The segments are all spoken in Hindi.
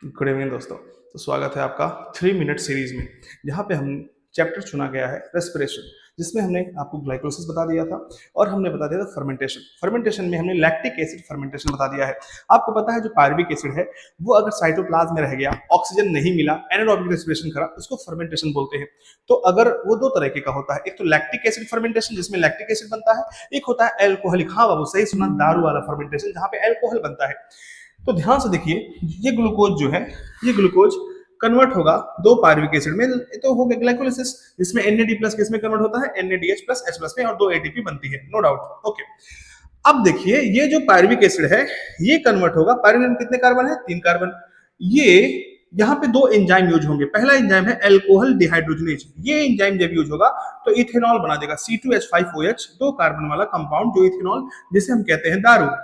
गुड इवनिंग दोस्तों। तो स्वागत है आपका 3 मिनट सीरीज में, जहाँ पे हम चैप्टर चुना गया है रेस्पिरेशन, जिसमें हमने आपको ग्लाइकोलिसिस बता दिया था और हमने बता दिया था फर्मेंटेशन। फर्मेंटेशन में हमने लैक्टिक एसिड फर्मेंटेशन बता दिया है। आपको पता है जो पायरुविक एसिड है वो अगर साइटोप्लाज्म में रह गया, ऑक्सीजन नहीं मिला, एनारोबिक रेस्पिरेशन करा, उसको फर्मेंटेशन बोलते हैं। तो अगर वो दो तरह का होता है, एक तो लैक्टिक एसिड फर्मेंटेशन जिसमें लैक्टिक एसिड बनता है, एक होता है एल्कोहलिक। हाँ बाबू सही सुना, दारू वाला फर्मेंटेशन जहाँ पे एल्कोहल बनता है। तो ध्यान से देखिए, ये ग्लूकोज जो है, ये ग्लूकोज कन्वर्ट होगा दो पायरुविक एसिड में, तो हो गया ग्लाइकोलिसिस, जिसमें NAD प्लस किसमें कन्वर्ट होता है, NADH प्लस H प्लस में, और दो ATP बनती है, नो डाउट। ओके, अब देखिए ये जो पायरुविक एसिड है ये कन्वर्ट होगा। पायरुविक में कितने कार्बन है? 3 कार्बन। ये यहाँ पे दो एंजाइम यूज होंगे। पहला एंजाइम है एल्कोहल डिहाइड्रोजनेज। ये एंजाइम जब यूज होगा तो इथेनॉल बना देगा, C2H5OH, 2 कार्बन वाला कंपाउंड जो इथेनॉल, जिसे हम कहते हैं दारू।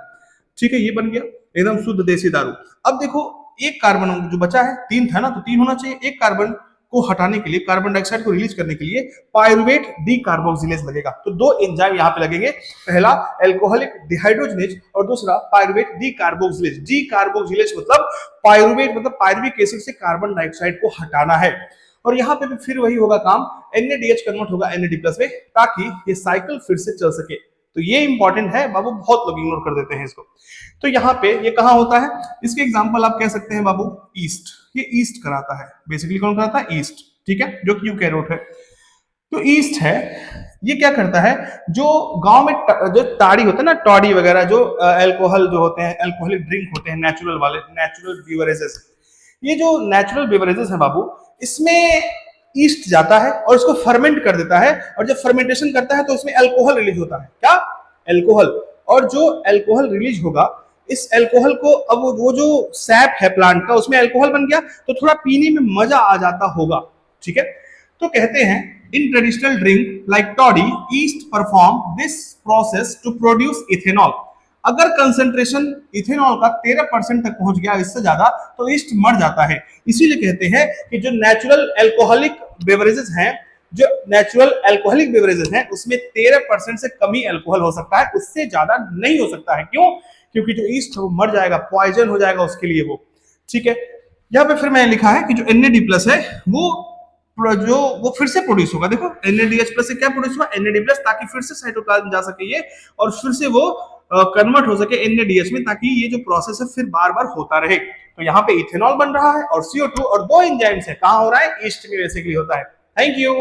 ठीक है, ये बन गया एकदम शुद्ध देसी दारू। अब देखो एक कार्बन जो बचा है, 3 था ना, तो 3 होना चाहिए। एक कार्बन को हटाने के लिए, कार्बन डाइऑक्साइड को रिलीज करने के लिए पायरुवेट डीकार्बोक्सिलेज लगेगा। तो दो एंजाइम यहाँ पे लगेंगे, पहला एल्कोहलिक डिहाइड्रोजनेज और दूसरा पायरुवेट डीकार्बोक्सिलेज। डीकार्बोक्सिलेज मतलब पायरुवेट, मतलब पायरुविक एसिड से कार्बन डाइऑक्साइड को हटाना है। और यहाँ पे भी फिर वही होगा काम, NADH कन्वर्ट होगा NAD+ में, ताकि ये साइकिल फिर से चल सके। तो ये इंपॉर्टेंट है बाबू, बहुत लोग इग्नोर कर देते हैं इसको। तो यहाँ पे ये कहाँ होता है, इसके एग्जांपल आप कह सकते हैं बाबू ईस्ट। ये ईस्ट कराता है, बेसिकली कौन कराता है? ईस्ट। ठीक है, जो कि यूकैरियोट है। तो ईस्ट है, ये क्या करता है, जो गांव में जो ताड़ी होता है ना, टॉडी वगैरह, जो अल्कोहल जो होते हैं, अल्कोहलिक ड्रिंक होते हैं नेचुरल वाले, नेचुरल बीवरेजेस, ये जो नेचुरल बीवरेजेस है बाबू, इसमें ईस्ट जाता है और इसको फर्मेंट कर देता है। और जब फर्मेंटेशन करता है तो इसमें अल्कोहल रिलीज होता है। क्या? अल्कोहल। और जो अल्कोहल रिलीज होगा, इस अल्कोहल को, अब वो जो सैप है प्लांट का, उसमें अल्कोहल बन गया, तो थोड़ा पीने में मजा आ जाता होगा। ठीक है, तो कहते हैं in traditional drink like toddy, yeast perform this process to produce ethanol. अगर कंसंट्रेशन इथेनॉल का 13% तक पहुंच गया, इससे ज्यादा, तो ईस्ट मर जाता है। इसीलिए कहते हैं कि जो नेचुरल अल्कोहलिक बेवरेजेस हैं, जो नेचुरल अल्कोहलिक बेवरेजेस हैं, उसमें 13% से कम ही अल्कोहल हो सकता है, उससे ज्यादा नहीं हो सकता है। क्यों? क्योंकि जो ईस्ट वो मर जाएगा, पॉइजन हो जाएगा उसके लिए वो। ठीक है, यहाँ पे फिर मैंने लिखा है कि जो NAD+ है वो फिर से प्रोड्यूस होगा। देखो NADH+ से क्या प्रोड्यूस हुआ? NAD+, ताकि फिर से साइटोप्लाज्म जा सके ये, और फिर से वो कन्वर्ट हो सके NADH में, ताकि ये जो प्रोसेस है फिर बार बार होता रहे। तो यहाँ पे इथेनॉल बन रहा है और CO2, और दो एंजाइम्स है, कहाँ हो रहा है? ईस्ट में बेसिकली होता है। Thank you.